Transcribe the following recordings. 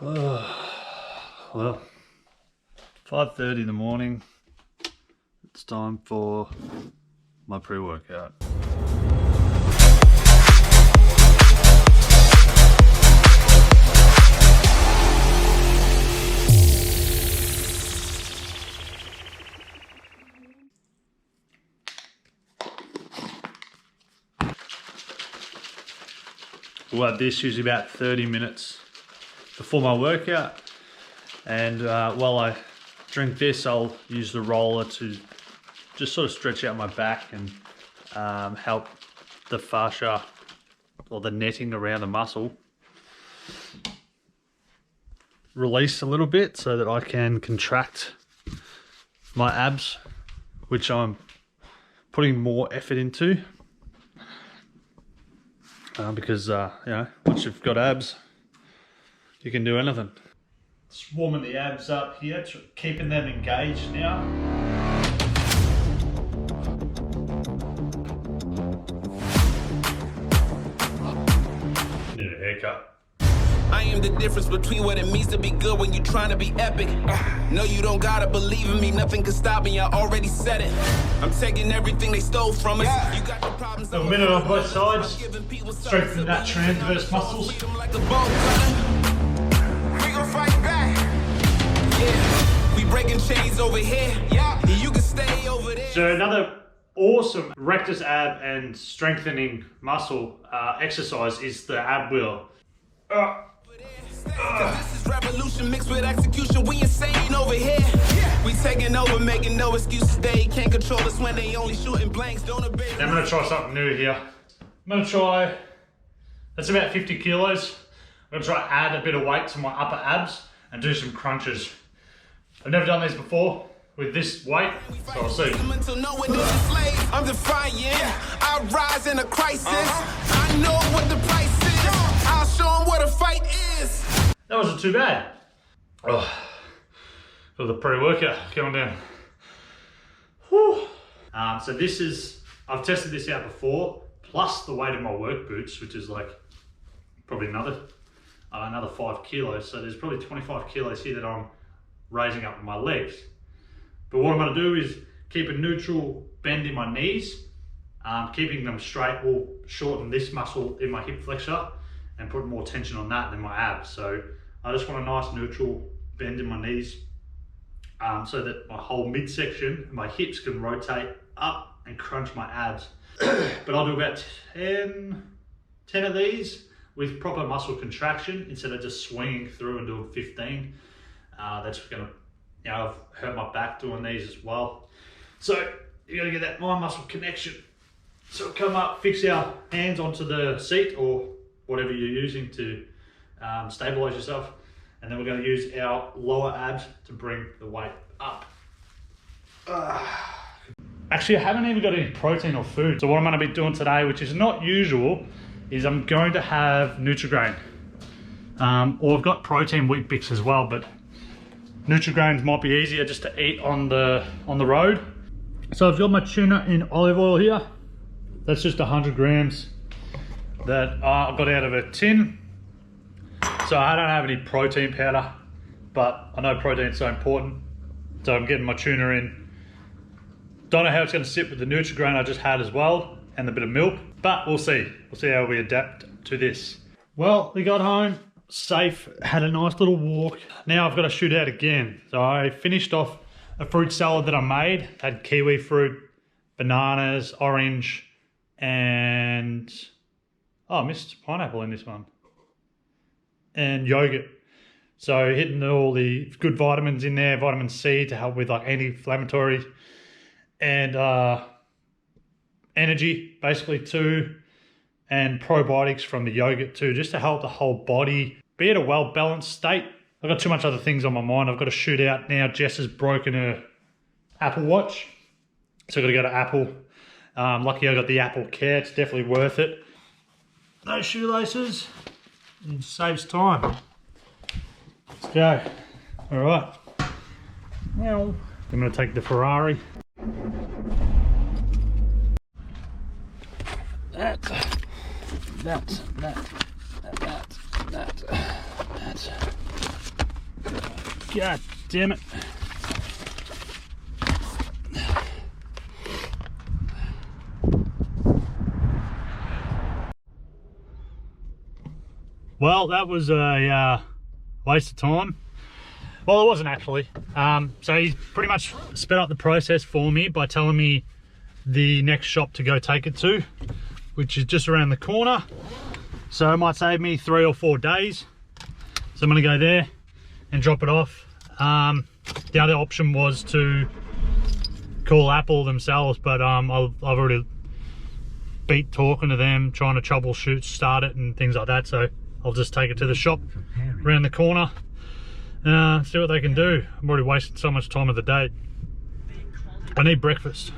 Well, 5:30 in the morning. It's time for my pre-workout. We'll have this usually about 30 minutes before my workout, and while I drink this, I'll use the roller to just sort of stretch out my back and help the fascia or the netting around the muscle release a little bit so that I can contract my abs, which I'm putting more effort into. Because you know, once you've got abs, you can do anything. Just warming the abs up here, keeping them engaged now. Need a haircut. I am the difference between what it means to be good when you're trying to be epic. No, you don't gotta believe in me, nothing can stop me, I already said it. I'm taking everything they stole from us. You got the problems. A minute on both sides, strengthen that transverse muscles. We gon' fight back. Yeah, we breaking chains over here. Yeah, you can stay over there. So another awesome rectus ab and strengthening muscle exercise is the ab wheel. This is revolution mixed with execution. We insane over here. We taking over, making no excuses. They can't control us when they only shooting blanks. Don't obey. I'm gonna try something new here. I'm gonna try, that's about 50 kilos. I'm gonna try add a bit of weight to my upper abs and do some crunches. I've never done these before with this weight, so I'll see. I'm defying. I rise in a crisis. I know what the price is. I'll show them what a fight is. That wasn't too bad. Oh, got the pre-workout going down. Whew. So this is, I've tested this out before, plus the weight of my work boots, which is like probably another 5 kilos. So there's probably 25 kilos here that I'm raising up with my legs. But what I'm gonna do is keep a neutral bend in my knees, keeping them straight will shorten this muscle in my hip flexor and put more tension on that than my abs. So I just want a nice neutral bend in my knees so that my whole midsection, my hips can rotate up and crunch my abs. But I'll do about 10 of these with proper muscle contraction instead of just swinging through and doing 15. That's gonna, you know, I've hurt my back doing these as well. So you gotta get that mind muscle connection. So come up, fix our hands onto the seat or whatever you're using to stabilize yourself. And then we're gonna use our lower abs to bring the weight up. Actually, I haven't even got any protein or food. So what I'm gonna be doing today, which is not usual, is I'm going to have Nutrigrain. Or I've got protein wheat bix as well, but Nutrigrains might be easier just to eat on the road. So I've got my tuna in olive oil here. That's just 100 grams that I got out of a tin. So I don't have any protein powder, but I know protein is so important. So I'm getting my tuna in. Don't know how it's gonna sit with the Nutrigrain I just had as well, and a bit of milk, but we'll see. We'll see how we adapt to this. Well, we got home safe, had a nice little walk. Now I've got to shoot out again. So I finished off a fruit salad that I made. Had kiwi fruit, bananas, orange, and I missed pineapple in this one. And yogurt. So hitting all the good vitamins in there, vitamin C to help with like anti-inflammatory and energy basically too, and probiotics from the yogurt too, just to help the whole body be at a well-balanced state. I've got too much other things on my mind. I've got to shoot out now. Jess has broken her Apple Watch, so I've got to go to Apple. Lucky I got the Apple Care. It's definitely worth it. No shoelaces. It saves time. Let's go. All right. Now I'm going to take the Ferrari. That. God damn it. Well, that was a waste of time. Well, it wasn't actually. So he's pretty much sped up the process for me by telling me the next shop to go take it to, which is just around the corner. So it might save me 3 or 4 days. So I'm gonna go there and drop it off. The other option was to call Apple themselves, but I've already beat talking to them, trying to troubleshoot, start it and things like that. So I'll just take it to the shop around the corner, see what they can do. I'm already wasting so much time of the day. I need breakfast.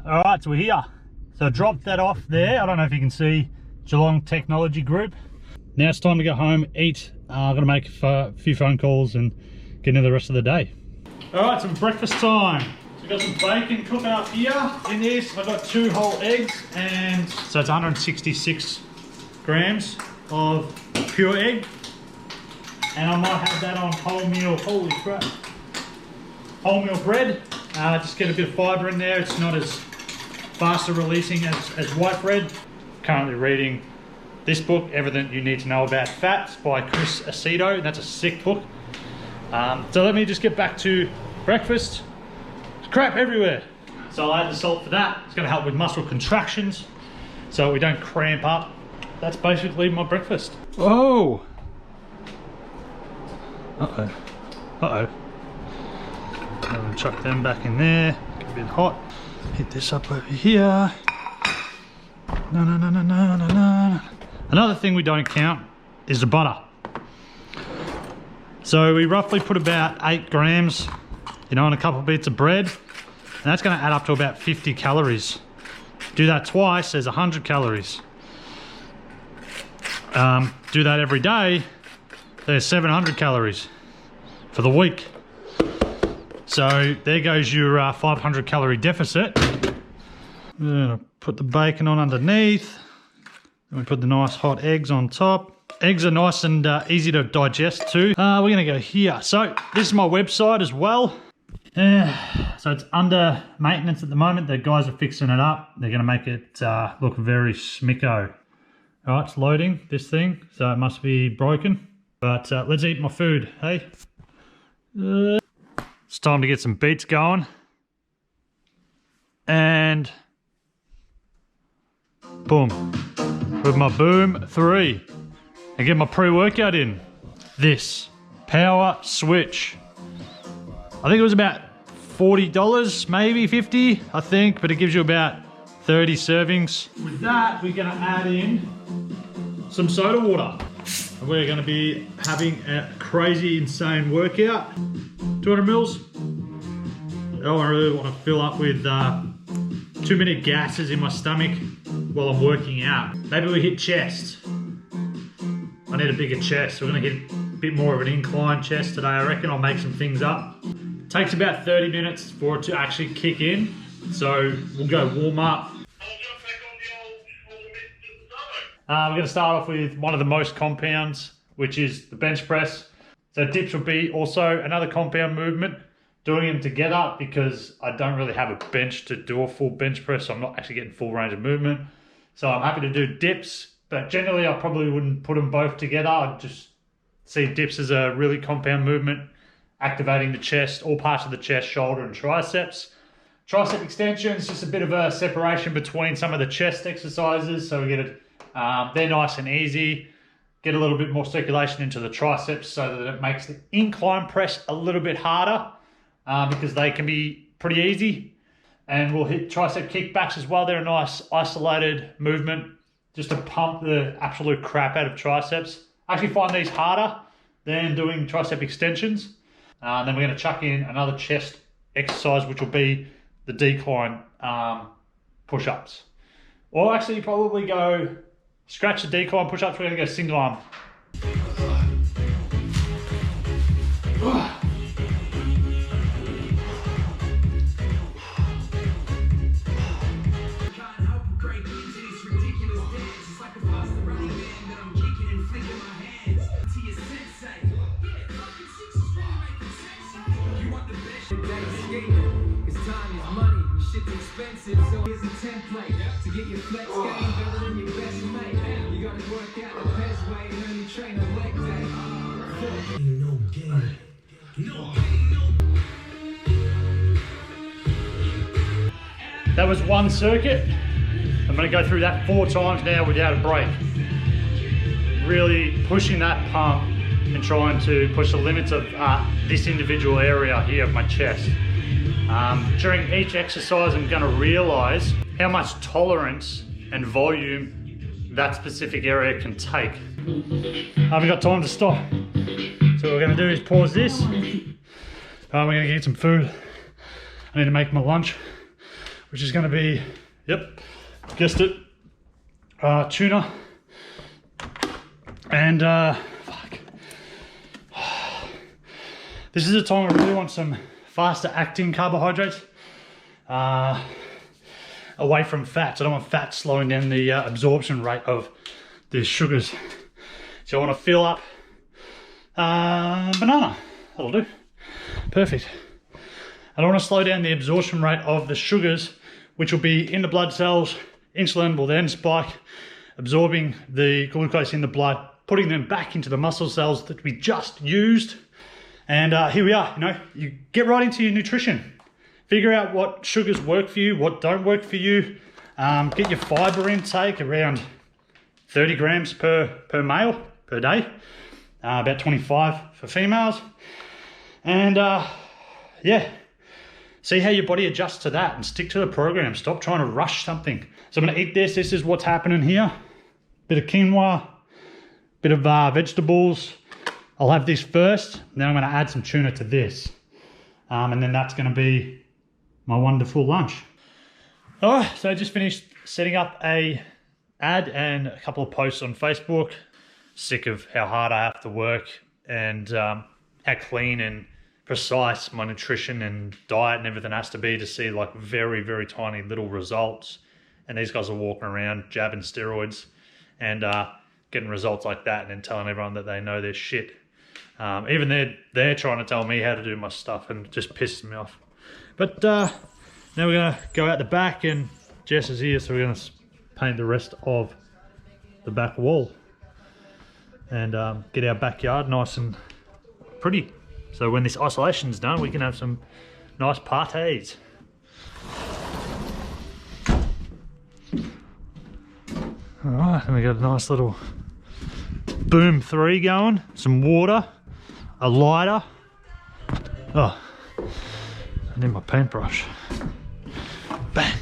All right, so we're here. So I dropped that off there. I don't know if you can see Geelong Technology Group. Now it's time to go home, eat. I'm gonna make a few phone calls and get into the rest of the day. All right, some breakfast time. So we've got some bacon cooking up here. In this, I've got 2 whole eggs, and so it's 166 grams of pure egg. And I might have that on wholemeal, holy crap, wholemeal bread. Just get a bit of fibre in there. It's not as faster releasing as white bread. Currently reading this book, Everything You Need to Know About Fats by Chris Aceto. That's a sick book. So let me just get back to breakfast. There's crap everywhere. So I'll add the salt for that. It's gonna help with muscle contractions so we don't cramp up. That's basically my breakfast. Whoa! Uh-oh. Uh-oh. I'm gonna chuck them back in there. Get a bit hot. Hit this up over here. No, no, no, no, no, no, no. Another thing we don't count is the butter. So we roughly put about 8 grams, you know, on a couple of bits of bread. And that's gonna add up to about 50 calories. Do that twice, there's 100 calories. Do that every day, there's 700 calories for the week. So there goes your 500 calorie deficit. I'm gonna put the bacon on underneath. And we put the nice hot eggs on top. Eggs are nice and easy to digest too. We're gonna go here. So this is my website as well. So it's under maintenance at the moment. The guys are fixing it up. They're gonna make it look very smicko. All right, it's loading this thing, so it must be broken. But let's eat my food, hey? It's time to get some beats going. And boom, with my Boom 3 and get my pre-workout in. This Power Switch. I think it was about $40, maybe 50, I think, but it gives you about 30 servings. With that, we're gonna add in some soda water. We're gonna be having a crazy, insane workout. 200 mils. I don't really want to fill up with too many gases in my stomach while I'm working out. Maybe we hit chest. I need a bigger chest, so we're gonna hit a bit more of an incline chest today. I reckon I'll make some things up. It takes about 30 minutes for it to actually kick in. So we'll go warm up. We're gonna start off with one of the most compounds, which is the bench press. So dips will be also another compound movement. Doing them together because I don't really have a bench to do a full bench press, so I'm not actually getting full range of movement. So I'm happy to do dips, but generally I probably wouldn't put them both together. I'd just see dips as a really compound movement, activating the chest, all parts of the chest, shoulder and triceps. Tricep extensions, just a bit of a separation between some of the chest exercises. So we get it, they're nice and easy. Get a little bit more circulation into the triceps so that it makes the incline press a little bit harder. Because they can be pretty easy. And we'll hit tricep kickbacks as well. They're a nice isolated movement just to pump the absolute crap out of triceps. I actually find these harder than doing tricep extensions. Then we're going to chuck in another chest exercise, which will be the decline push-ups. Or actually probably go scratch the decline push-ups. We're going to go single arm. Expensive, so here's a template to get your flex game better than your best mate. You gotta work out the best way and only train a leg day. No game. No game, no. That was one circuit. I'm going to go through that 4 times now without a break. Really pushing that pump and trying to push the limits of this individual area here of my chest. During each exercise, I'm going to realize how much tolerance and volume that specific area can take. I haven't got time to stop. So what we're going to do is pause this. We're going to get some food. I need to make my lunch, which is going to be, yep, guessed it, tuna and fuck. This is a time I really want some faster acting carbohydrates away from fats. I don't want fat slowing down the absorption rate of the sugars. So I want to fill up banana. That'll do. Perfect. I don't want to slow down the absorption rate of the sugars, which will be in the blood cells. Insulin will then spike, absorbing the glucose in the blood, putting them back into the muscle cells that we just used. And here we are, you know, you get right into your nutrition. Figure out what sugars work for you, what don't work for you. Get your fiber intake around 30 grams per male per day, about 25 for females. And yeah, see how your body adjusts to that and stick to the program. Stop trying to rush something. So I'm gonna eat this. This is what's happening here. Bit of quinoa, bit of vegetables. I'll have this first, then I'm gonna add some tuna to this. And then that's gonna be my wonderful lunch. All right, so I just finished setting up a ad and a couple of posts on Facebook. Sick of how hard I have to work and how clean and precise my nutrition and diet and everything has to be to see like very, very tiny little results. And these guys are walking around jabbing steroids and getting results like that and then telling everyone that they know their shit. Even they're trying to tell me how to do my stuff and it just pisses me off. But now we're gonna go out the back and Jess is here, so we're gonna paint the rest of the back wall and get our backyard nice and pretty. So when this isolation's done, we can have some nice parties. All right, and we got a nice little boom 3 going, some water, a lighter. Oh, I need my paintbrush. Bang.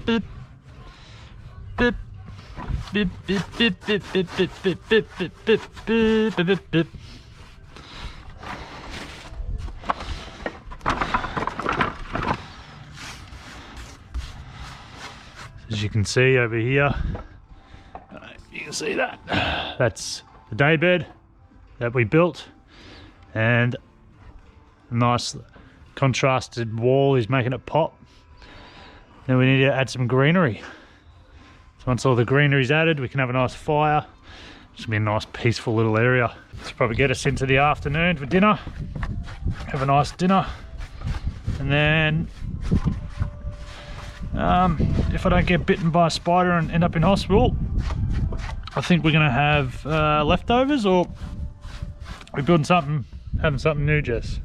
Bip. Bip. Bip, bip, bip, bip, bip, bip, bip, bip, bip, bip, bip, bip, bip. As you can see over here, you can see that. That's the day bed that we built, and a nice contrasted wall is making it pop. Now we need to add some greenery. So once all the greenery's added, we can have a nice fire. It's gonna be a nice peaceful little area. Let's probably get us into the afternoon for dinner. Have a nice dinner. And then, if I don't get bitten by a spider and end up in hospital, I think we're gonna have leftovers, or we're building something, having something new, Jess.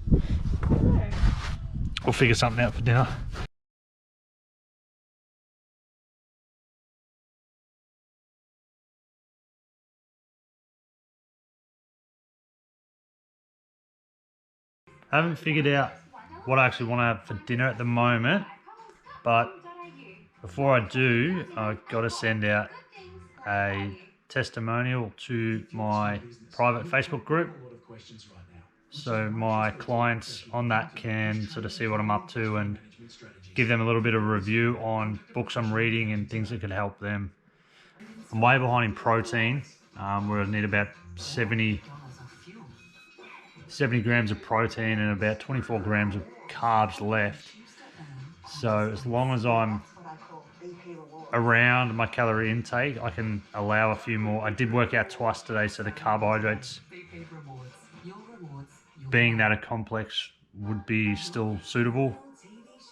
We'll figure something out for dinner. I haven't figured out what I actually want to have for dinner at the moment, but before I do, I've got to send out a testimonial to my private Facebook group, so my clients on that can sort of see what I'm up to and give them a little bit of a review on books I'm reading and things that could help them. I'm way behind in protein, where I need about 70 grams of protein and about 24 grams of carbs left. So as long as I'm around my calorie intake, I can allow a few more. I did work out twice today, so the carbohydrates being that a complex would be still suitable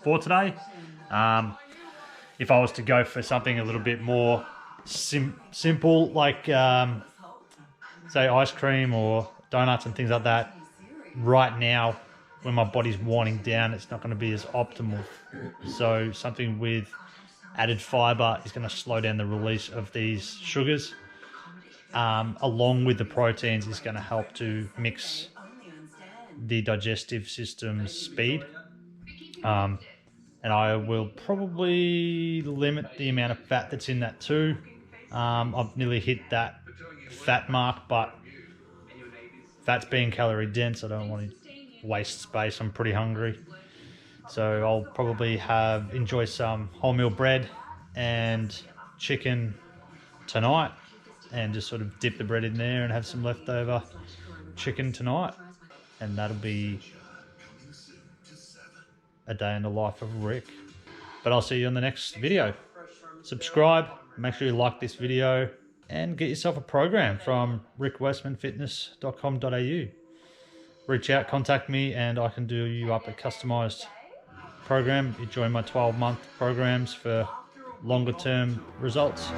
for today. If I was to go for something a little bit more simple, like say ice cream or donuts and things like that, right now when my body's winding down, it's not going to be as optimal. So something with added fiber is going to slow down the release of these sugars, along with the proteins is going to help to mix the digestive system's speed. And I will probably limit the amount of fat that's in that too. I've nearly hit that fat mark, but fat's being calorie dense. I don't want to waste space. I'm pretty hungry. So I'll probably enjoy some wholemeal bread and chicken tonight, and just sort of dip the bread in there and have some leftover chicken tonight. And that'll be a day in the life of Rick. But I'll see you on the next video. Subscribe, make sure you like this video, and get yourself a program from rickwestmanfitness.com.au. Reach out, contact me, and I can do you up a customized program. You join my 12-month programs for longer term results.